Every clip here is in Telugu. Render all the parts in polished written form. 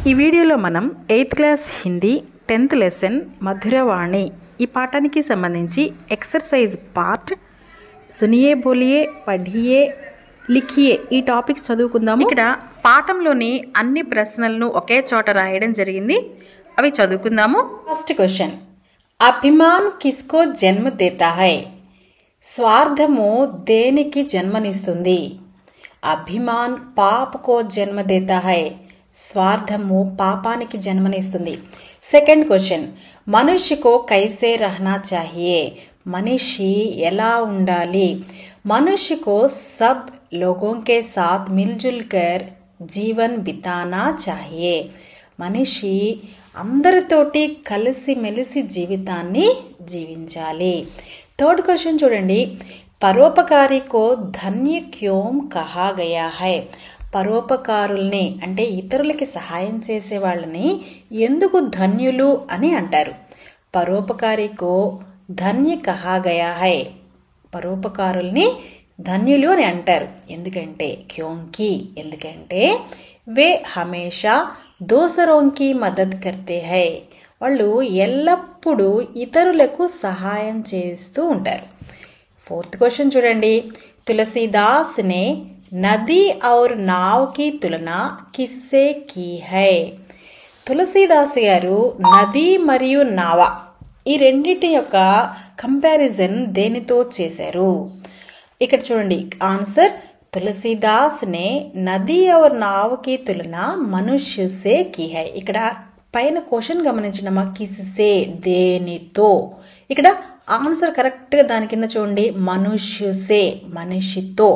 ఈ వీడియోలో మనం 8th class Hindi 10th lesson Madhuravani ఈ పాఠానికి సంబంధించి ఎక్సర్సైజ్ పార్ట్ సునియే బోలియే పఢియే లిఖియే ఈ టాపిక్స్ చదువుకుందాము. ఇక్కడ పాఠంలోని అన్ని ప్రశ్నలను ఒకే చోట రాయడం జరిగింది. అవి చదువుకుందాము. ఫస్ట్ క్వశ్చన్, అభిమాన్ కిస్కో జన్మ దేతా హై? స్వార్థము దేనికి జన్మనిస్తుంది? అభిమాన్ పాపకో జన్మ దేతా హై. స్వార్థము పాపానికి జన్మనిస్తుంది. సెకండ్ క్వశ్చన్, మనుష్యకో కైసే రహనా చాహియే? మనిషి ఎలా ఉండాలి? మనుష్యకో సబ్ లోగోं के साथ मिलजुल कर జీవన్ బితానా చాహియే. మనిషి అందరితోటి కలిసి మెలిసి జీవితాన్ని జీవించాలి. థర్డ్ క్వశ్చన్ చూడండి, పరోపకారి కో ధన్య క్యోం కహా గయా హై? పరోపకారుల్ని అంటే ఇతరులకి సహాయం చేసే వాళ్ళని ఎందుకు ధన్యులు అని అంటారు? పరోపకారికో ధన్య కహా గయా హై. పరోపకారుల్ని ధన్యులు అని అంటారు. ఎందుకంటే క్యోంకి ఎందుకంటే వే హమేషా దూసరోంకి మదద్ కర్తే హై. వాళ్ళు ఎల్లప్పుడూ ఇతరులకు సహాయం చేస్తూ ఉంటారు. ఫోర్త్ క్వశ్చన్ చూడండి, తులసీదాస్ నే నది ఔర్ నావ్ కి తులనా కిస్సే కీ హై? తులసీదాస్ గారు నది మరియు నావ ఈ రెండింటి యొక్క కంపారిజన్ దేనితో చేశారు? ఇక్కడ చూడండి ఆన్సర్, తులసీదాస్ నే నది ఔర్ నావ్ కి తులనా మనుష్య సే కీ హై. ఇక్కడ పైన క్వశ్చన్ గమనించడమా, కిస్సే దేనితో? ఇక్కడ ఆన్సర్ కరెక్ట్గా దాని కింద చూడండి, మనుష్య సే మనిషితో.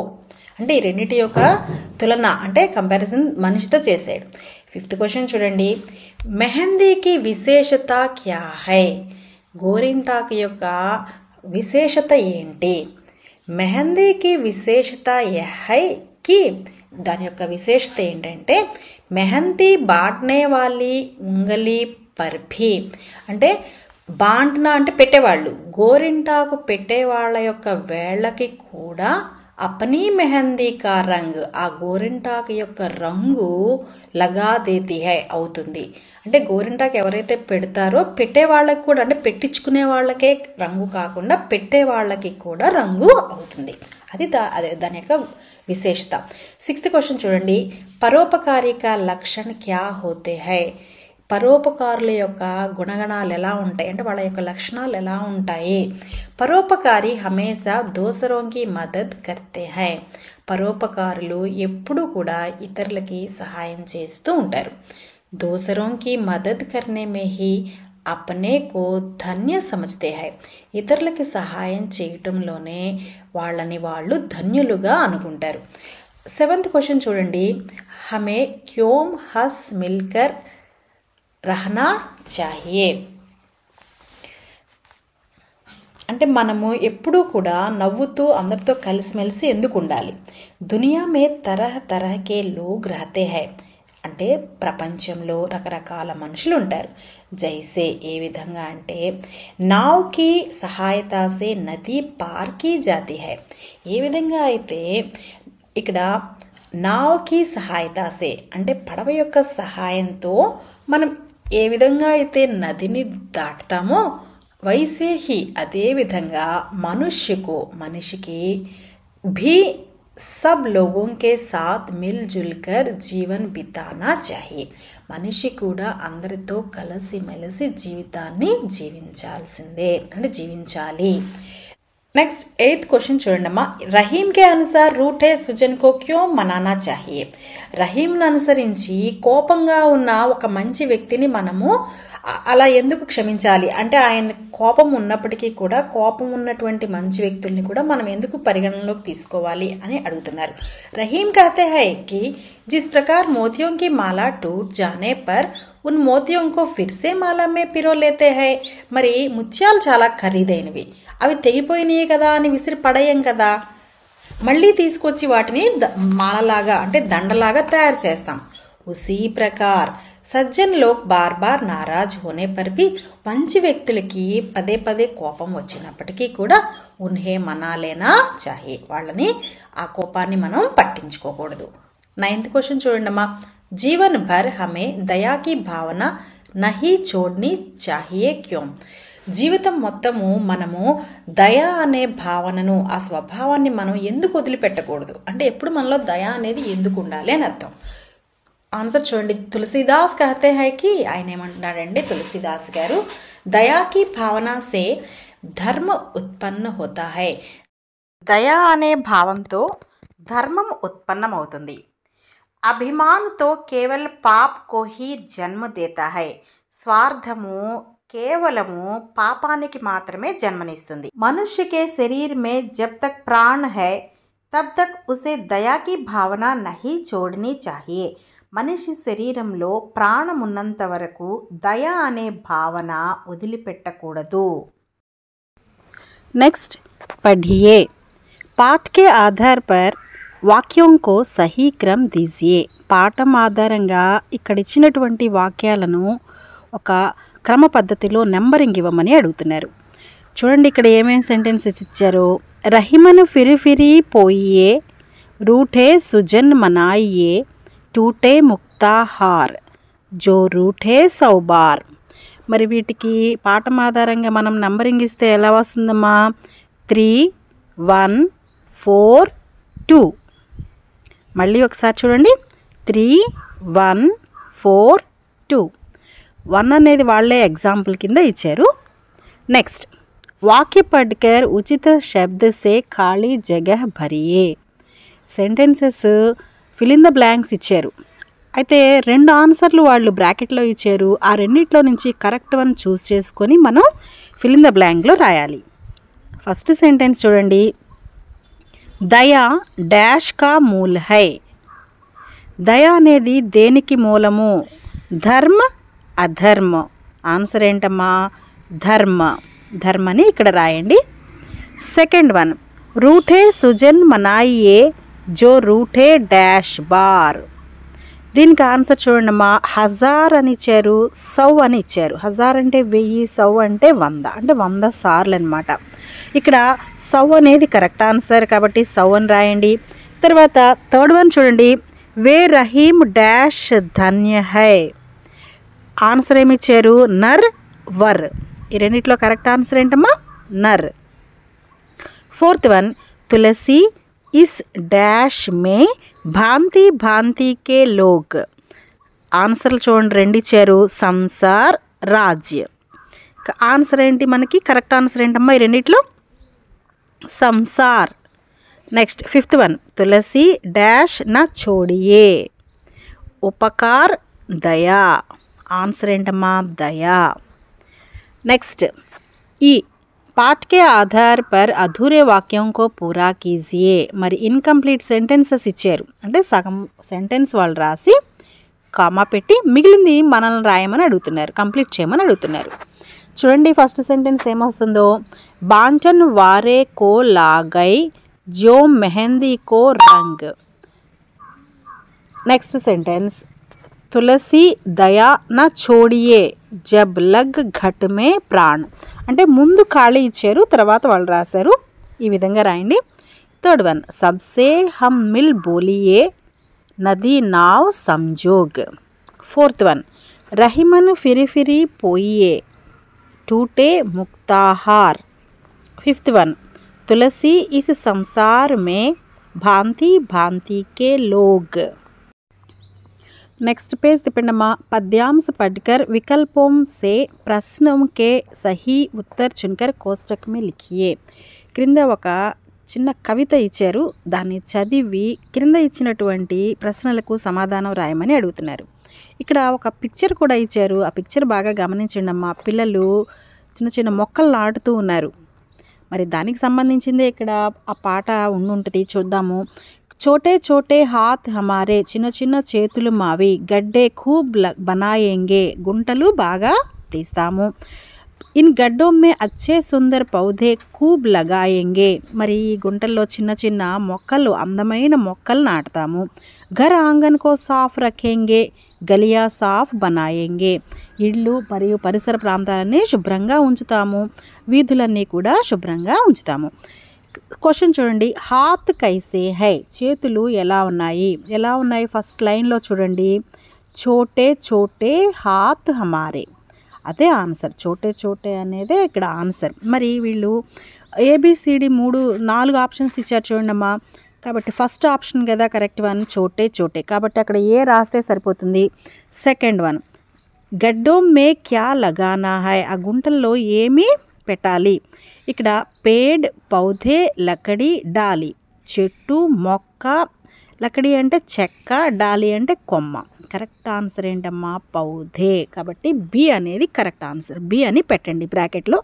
అంటే ఈ రెండింటి యొక్క తులన అంటే కంపారిజన్ మనిషితో చేశాడు. ఫిఫ్త్ క్వశ్చన్ చూడండి, మెహందీకి విశేషత క్యా హై? గోరింటాకు యొక్క విశేషత ఏంటి? మెహందీకి విశేషత హై కి దాని యొక్క విశేషత ఏంటంటే మెహందీ బాంటనే వాళ్ళి ఉంగలి పర్ఫీ. అంటే బాంటనా అంటే పెట్టేవాళ్ళు, గోరింటాకు పెట్టేవాళ్ళ యొక్క వేళ్ళకి కూడా అపనీ మెహందీ కా రంగ్ ఆ గోరింటాకు యొక్క రంగు లగా దేతి హై అవుతుంది. అంటే గోరింటాకు ఎవరైతే పెడతారో పెట్టే వాళ్ళకి కూడా అంటే పెట్టించుకునే వాళ్ళకే రంగు కాకుండా పెట్టే వాళ్ళకి కూడా రంగు అవుతుంది. అది దాని యొక్క విశేషత. సిక్స్త్ క్వశ్చన్ చూడండి, పరోపకారి కా లక్షణ్ క్యా హోతే హై? పరోపకారుల యొక్క గుణగణాలు ఎలా ఉంటాయి అంటే వాళ్ళ యొక్క లక్షణాలు ఎలా ఉంటాయి? పరోపకారి హమేషా దూసరోంకి మదద్ కర్తే హై. పరోపకారులు ఎప్పుడూ కూడా ఇతరులకి సహాయం చేస్తూ ఉంటారు. దూసరోంకి మదద్ కర్నే మే హీ అప్నే కో ధన్య సమజ్తే హై. ఇతరులకి సహాయం చేయటంలోనే వాళ్ళని వాళ్ళు ధన్యులుగా అనుకుంటారు. సెవెంత్ క్వశ్చన్ చూడండి, హమే క్యోం హస్ మిల్కర్ రహనా చాహియే? అంటే మనము ఎప్పుడూ కూడా నవ్వుతూ అందరితో కలిసిమెలిసి ఎందుకు ఉండాలి? దునియా మే తరహ తరహకే లోగ్ రహతే హై. అంటే ప్రపంచంలో రకరకాల మనుషులు ఉంటారు. జైసే ఏ విధంగా అంటే నావ్కి సహాయతాసే నది పార్కి జాతి హై. ఏ విధంగా అయితే ఇక్కడ నావ్కి సహాయతాసే అంటే పడవ యొక్క సహాయంతో మనం ఏ విధంగా అయితే నదిని దాటుతామో వైసే హీ అదే విధంగా మనిషికి भी सब लोगों के साथ मिलजुल कर जीवन बिताना चाहिए. మనిషి కూడా అందరితో కలిసి మెలిసి జీవితాన్ని జీవించాల్సిందే అంటే జీవించాలి. నెక్స్ట్ ఎయిత్ క్వశ్చన్ చూడండి అమ్మా, రహీం కే అనుసార్ రూఠే సుజన్ కో క్యో మనానా చాహియే? రహీంను అనుసరించి కోపంగా ఉన్న ఒక మంచి వ్యక్తిని మనము అలా ఎందుకు క్షమించాలి? అంటే ఆయన కోపం ఉన్నప్పటికీ కూడా కోపం ఉన్నటువంటి మంచి వ్యక్తుల్ని కూడా మనం ఎందుకు పరిగణనలోకి తీసుకోవాలి అని అడుగుతున్నారు. రహీం कहते हैं कि जिस प्रकार मोतियों की माला टूट जाने पर उन मोतियों को फिर से माला में पिरो लेते हैं. మరి ముత్యాలు చాలా ఖరీదైనవి, అవి తెగిపోయినాయి కదా అని విసిరి పడేయం కదా, మళ్ళీ తీసుకొచ్చి వాటిని మాలలాగా అంటే దండలాగా తయారు చేస్తాం. ఉసీ ప్రకార్ సజ్జన్ లోక్ బార్ బార్ నారాజ్ హోనే పర్ భీ మంచి వ్యక్తులకి పదే పదే కోపం వచ్చినప్పటికీ కూడా ఉన్హే మనాలేనా చాహే వాళ్ళని ఆ కోపాన్ని మనం పట్టించుకోకూడదు. నైన్త్ క్వశ్చన్ చూడండి అమ్మా, जीवन भर हमें दया की भावना नहीं छोड़नी चाहिए क्यों? జీవితం మొత్తము మనము దయ అనే భావనను ఆ స్వభావాన్ని మనం ఎందుకు వదిలిపెట్టకూడదు అంటే ఎప్పుడు మనలో దయ అనేది ఎందుకు ఉండాలి అని అర్థం. ఆన్సర్ చూడండి. తులసీదాస్ కహతే హై కి ఆయన ఏమంటున్నాడండి తులసీదాస్ గారు దయా కి భావన సే ధర్మ ఉత్పన్న హోతా హై. దయ అనే భావంతో ధర్మం ఉత్పన్నమవుతుంది. అభిమాన్తో కేవల్ పాప్ కో హీ జన్మ దేతా హై. స్వార్థము కేవలము పాపానికి మాత్రమే జన్మనిస్తుంది. మనుష్య కే శరీర్ మే జబ్ తక్ ప్రాణ్ హై తబ్ తక్ ఉసే దయా కి భావన నహీ చోడనీ చాహియే. మనిషి శరీరంలో ప్రాణం ఉన్నంత వరకు దయ అనే భావన వదిలిపెట్టకూడదు. నెక్స్ట్ పढ़िए. పాఠ్ కే ఆధార్ పర్ వాక్యోం కో సహీ క్రమ్ దీజియే. పాఠం ఆధారంగా ఇక్కడ ఇచ్చినటువంటి వాక్యాలను ఒక క్రమ పద్ధతిలో నెంబరింగ్ ఇవ్వమని అడుగుతున్నారు. చూడండి ఇక్కడ ఏమేమి సెంటెన్సెస్ ఇచ్చారో. రహిమను ఫిరి ఫిరి పోయియే, రూఠే సుజన్ మనాయియే, టూటే ముక్తాహార్, జో రూఠే సౌబార్. మరి వీటికి పాఠం ఆధారంగా మనం నంబరింగ్ ఇస్తే ఎలా వస్తుందమ్మా? 3, 1, 4, 2. మళ్ళీ ఒకసారి చూడండి. 3, 1, 4, 2. 1 అనేది వాళ్ళే ఎగ్జాంపుల్ కింద ఇచ్చారు. నెక్స్ట్ వాక్య పढ़कर ఉచిత శబ్ద సే ఖాళీ జగహ భరియే. Sentences fill in the blanks ఇచ్చారు. అయితే 2 ఆన్సర్లు వాళ్ళు బ్రాకెట్లో ఇచ్చారు. ఆ రెండిట్లో నుంచి కరెక్ట్ వన్ చూస్ చేసుకొని మనం ఫిల్ ఇన్ ద బ్లాంక్లో రాయాలి. ఫస్ట్ సెంటెన్స్ చూడండి. దయా డాష్ కా మూల్ హై. దయ అనేది దేనికి మూలము? ధర్మ అధర్మ. ఆన్సర్ ఏంటమ్మా? ధర్మ. ధర్మని ఇక్కడ రాయండి. సెకండ్ వన్ రూఠే సుజన్ మనాయియే జో రూఠే డాష్ బార్. దీనికి ఆన్సర్ చూడండమ్మా. 1000 అని ఇచ్చారు, 100 అని ఇచ్చారు. 1000 అంటే 1000, 100 అంటే 100, అంటే 100 సార్లు అనమాట. ఇక్కడ 100 అనేది కరెక్ట్ ఆన్సర్ కాబట్టి 100 అని రాయండి. తర్వాత థర్డ్ వన్ చూడండి. వే రహీమ్ డాష్ ధన్య హై. ఆన్సర్ ఏమి ఇచ్చారు? నర్ వర్. ఈ రెండిట్లో కరెక్ట్ ఆన్సర్ ఏంటమ్మా? నర్. ఫోర్త్ వన్ తులసి ఇస్ డాష్ మే భాంతి భాంతి కే లోగ్. ఆన్సర్లు చూడండి 2 ఇచ్చారు. సంసార్ రాజ్య. ఆన్సర్ ఏంటి మనకి? కరెక్ట్ ఆన్సర్ ఏంటమ్మా ఈ రెండిట్లో? సంసార్. నెక్స్ట్ ఫిఫ్త్ వన్ తులసి డాష్ నా చోడియే. ఉపకార్ దయా. ఆన్సర్ ఏంటమ్మా? దయా. నెక్స్ట్ ఈ పాఠ్ కే ఆధార్ పర్ అధూరే వాక్యం కో పూరా కీజియే. మరి ఇన్కంప్లీట్ సెంటెన్సెస్ ఇచ్చారు. అంటే సగం సెంటెన్స్ వాళ్ళు రాసి కామా పెట్టి మిగిలింది మనల్ని రాయమని అడుగుతున్నారు, కంప్లీట్ చేయమని అడుగుతున్నారు. చూడండి ఫస్ట్ సెంటెన్స్ ఏమొస్తుందో. బాంచన్ వారే కో లాగై జో మెహందీ కో రంగ్. నెక్స్ట్ సెంటెన్స్ తులసి దయా నా చోడియే జబ్ లగ్ ఘట్ మే ప్రాణ్. అంటే ముందు ఖాళీ ఇచ్చారు, తర్వాత వాళ్ళు రాశారు. ఈ విధంగా రాయండి. థర్డ్ వన్ సబ్సే హమ్ మిల్ బోలియే నదీ నావ్ సంజోగ్. ఫోర్త్ వన్ రహిమన్ ఫిరి ఫిరి పోయియే టూటే ముక్తాహార్. ఫిఫ్త్ వన్ తులసి ఇస్ సంసార్ మే భాంతి భాంతి కే లోగ్. नेक्स्ट पेज तिप्पंडम्मा. पद्यांश पढ़कर विकल्पों से प्रश्नों के सही उत्तर चुनकर कोष्टक में लिखिए. క్రింద ఒక చిన్న కవిత ఇచ్చారు, దాన్ని చదివి క్రింద ఇచ్చినటువంటి ప్రశ్నలకు సమాధానం రాయమని అడుగుతున్నారు. ఇక్కడ ఒక పిక్చర్ కూడా ఇచ్చారు. ఆ పిక్చర్ బాగా గమనించండి అమ్మా. పిల్లలు చిన్న చిన్న మొక్కలు నాటుతూ ఉన్నారు. మరి దానికి సంబంధించిందే ఇక్కడ ఆ పాట ఉండుంటుంది. చూద్దాము. छोटे छोटे हाथ हमारे చిన్న చిన్న చేతులు మావి గడ్డే खूब बनाएंगे గుంటలు బాగా తీస్తాము. इन गड्ढों में अच्छे सुंदर पौधे खूब लगाएंगे. మరి ఈ గుంటల్లో చిన్న చిన్న మొక్కలు అందమైన మొక్కలు నాటుతాము. घर आंगन को साफ रखेंगे గలియా సాఫ్ बनाएंगे. ఇళ్ళు మరియు పరిసర ప్రాంతాలన్నీ శుభ్రంగా ఉంచుతాము. వీధులన్నీ కూడా శుభ్రంగా ఉంచుతాము. క్వశ్చన్ చూడండి, హాత్ కైసే హై, చేతులు ఎలా ఉన్నాయి, ఎలా ఉన్నాయి. ఫస్ట్ లైన్లో చూడండి, చోటే చోటే హాత్ హమారే, అదే ఆన్సర్. చోటే చోటే అనేదే ఇక్కడ ఆన్సర్. మరి వీళ్ళు ఏబిసిడి 4 ఆప్షన్స్ ఇచ్చారు చూడండమ్మా. కాబట్టి ఫస్ట్ ఆప్షన్ కదా కరెక్ట్ వన్, చోటే చోటే. కాబట్టి అక్కడ ఏ రాస్తే సరిపోతుంది. సెకండ్ వన్, గడ్డో మే క్యా లగానా హై, ఆ గుంటల్లో ఏమి పెట్టాలి. ఇక్కడ పేడ్, పౌధే, లకడి, డాలి, చెట్టు, మొక్క. లకడి అంటే చెక్క, డాలి అంటే కొమ్మ. కరెక్ట్ ఆన్సర్ ఏంటమ్మా, పౌధే. కాబట్టి బి అనేది కరెక్ట్ ఆన్సర్. బి అని పెట్టండి బ్రాకెట్లో.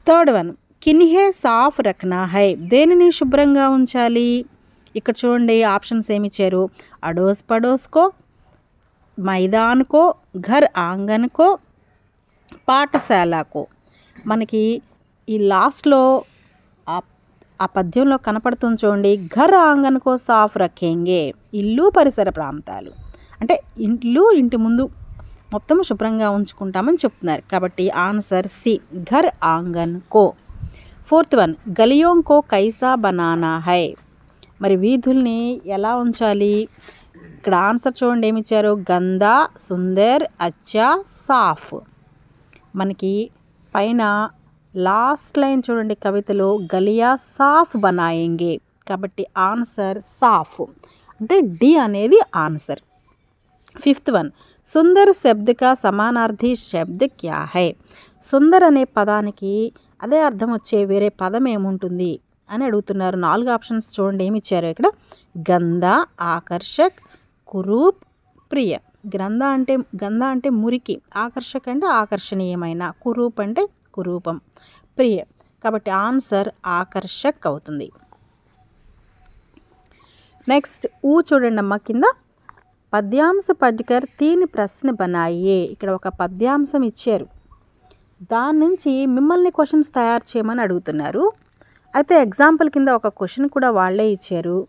థర్డ్ వన్, కిన్హే సాఫ్ రఖనా హై, దేనిని శుభ్రంగా ఉంచాలి. ఇక్కడ చూడండి ఆప్షన్స్ ఏమి ఇచ్చారు. అడోస్ పడోస్కో, మైదాన్కో, ఘర్ ఆంగన్కో, పాఠశాలకు. మనకి ఈ లాస్ట్లో ఆ పద్యంలో కనపడుతుంది చూడండి, ఘర్ ఆంగన్కో సాఫ్ రఖేంగే, ఇల్లు పరిసర ప్రాంతాలు అంటే ఇల్లు ఇంటి ముందు మొత్తం శుభ్రంగా ఉంచుకుంటామని చెప్తున్నారు. కాబట్టి ఆన్సర్ సి, ఘర్ ఆంగన్ కో. ఫోర్త్ వన్, గలియోం కో కైసా బనానా హై, మరి వీధుల్ని ఎలా ఉంచాలి. ఇక్కడ ఆన్సర్ చూడండి ఏమిచ్చారు, గందా, సుందర్, అచ్చా, సాఫ్. మనకి పైన లాస్ట్ లైన్ చూడండి కవితలో, గలియా సాఫ్ బనాయేంగే. కాబట్టి ఆన్సర్ సాఫ్ అంటే డి అనేది ఆన్సర్. ఫిఫ్త్ వన్, సుందర్ శబ్ద కా సమానార్థి శబ్ద క్యా హై, సుందర్ అనే పదానికి అదే అర్థం వచ్చే వేరే పదం ఏముంటుంది అని అడుగుతున్నారు. 4 ఆప్షన్స్ చూడండి ఏమి ఇచ్చారు ఇక్కడ. గంధ, ఆకర్షక్, కురూప్, ప్రియ. గంధ అంటే మురికి, ఆకర్షక్ అంటే ఆకర్షణీయమైన, కురూప్ అంటే కురూపం, ప్రియ. కాబట్టి ఆన్సర్ ఆకర్షక్ అవుతుంది. నెక్స్ట్ ఊ చూడండి అమ్మ కింద, పద్యాంశ పడ్కర్ 3 ప్రశ్న బనాయే. ఇక్కడ ఒక పద్యాంశం ఇచ్చారు, దాని నుంచి మిమ్మల్ని క్వశ్చన్స్ తయారు చేయమని అడుగుతున్నారు. అయితే ఎగ్జాంపుల్ కింద ఒక క్వశ్చన్ కూడా వాళ్ళే ఇచ్చారు.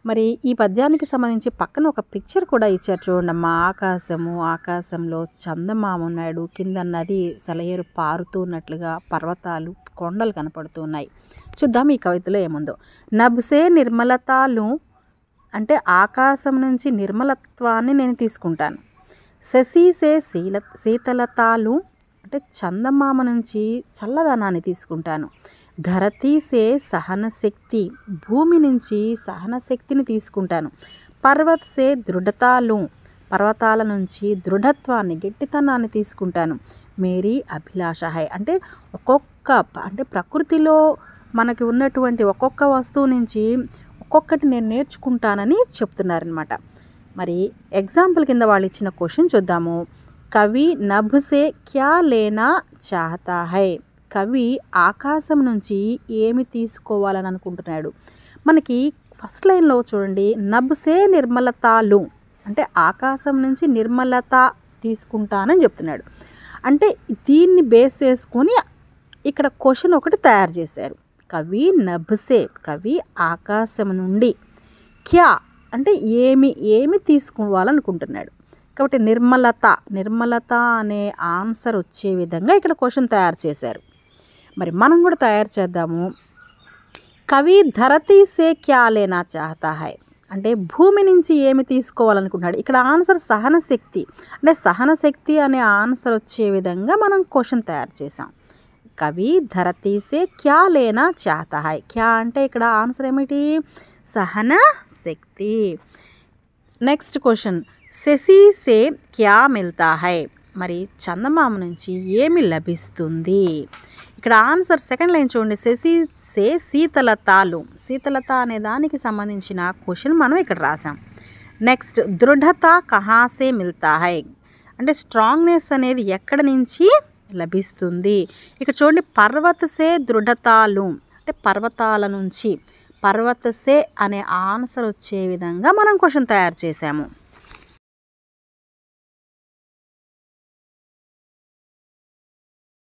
మరి ఈ పద్యానికి సంబంధించి పక్కన ఒక పిక్చర్ కూడా ఇచ్చారు చూడండమ్మా. ఆకాశము, ఆకాశంలో చందమామ ఉన్నాడు, కింద నది సెలయేరు పారుతున్నట్లుగా పర్వతాలు, కొండలు కనపడుతూ ఉన్నాయి. చూద్దాం ఈ కవితలో ఏముందో. నబ్సే నిర్మలతాలు అంటే ఆకాశం నుంచి నిర్మలత్వాన్ని నేను తీసుకుంటాను. శశిసే శీతలతాలు అంటే చందమామ నుంచి చల్లదనాన్ని తీసుకుంటాను. ధరతీసే సహనశక్తి, భూమి నుంచి సహనశక్తిని తీసుకుంటాను. పర్వతసే దృఢతాలు, పర్వతాల నుంచి దృఢత్వాన్ని, గట్టితనాన్ని తీసుకుంటాను. మేరీ అభిలాష హై అంటే అంటే ప్రకృతిలో మనకి ఉన్నటువంటి ఒక్కొక్క వస్తువు నుంచి ఒక్కొక్కటి నేను నేర్చుకుంటానని చెప్తున్నారనమాట. మరి ఎగ్జాంపుల్ కింద వాళ్ళు ఇచ్చిన క్వశ్చన్ చూద్దాము. కవి నభ్సే క్యా లేనా చాహతా హై, కవి ఆకాశం నుంచి ఏమి తీసుకోవాలని అనుకుంటున్నాడు. మనకి ఫస్ట్ లైన్లో చూడండి, నభ్సే నిర్మలతాలు అంటే ఆకాశం నుంచి నిర్మలత తీసుకుంటానని చెప్తున్నాడు. అంటే దీన్ని బేస్ చేసుకొని ఇక్కడ క్వశ్చన్ ఒకటి తయారు చేశారు. కవి నభ్సే, కవి ఆకాశం నుండి, క్యా అంటే ఏమి తీసుకోవాలనుకుంటున్నాడు. కాబట్టి నిర్మలత అనే ఆన్సర్ వచ్చే విధంగా ఇక్కడ క్వశ్చన్ తయారు చేశారు. మరి మనం కూడా తయారు చేద్దాము. కవి ధరతీసే క్యా లేనా చాహతా హై అంటే భూమి నుంచి ఏమి తీసుకోవాలనుకుంటున్నాడు. ఇక్కడ ఆన్సర్ సహనశక్తి, అంటే సహనశక్తి అనే ఆన్సర్ వచ్చే విధంగా మనం క్వశ్చన్ తయారు చేసాం. కవి ధరతీసే క్యా లేనా చాహతా హై, క్యా అంటే ఇక్కడ ఆన్సర్ ఏమిటి, సహనశక్తి. నెక్స్ట్ క్వశ్చన్, శశిసే క్యా మిల్తా హై మరి చందమామ నుంచి ఏమి లభిస్తుంది. ఇక్కడ ఆన్సర్ సెకండ్ లైన్ చూడండి, శశిసే శీతలతాలు, శీతలత అనే దానికి సంబంధించిన క్వశ్చన్ మనం ఇక్కడ రాసాం. నెక్స్ట్ దృఢత కహాసే మిల్తా హై అంటే స్ట్రాంగ్నెస్ అనేది ఎక్కడ నుంచి లభిస్తుంది. ఇక్కడ చూడండి, పర్వతసే దృఢతాలు అంటే పర్వతాల నుంచి, పర్వతసే అనే ఆన్సర్ వచ్చే విధంగా మనం క్వశ్చన్ తయారు చేసాము.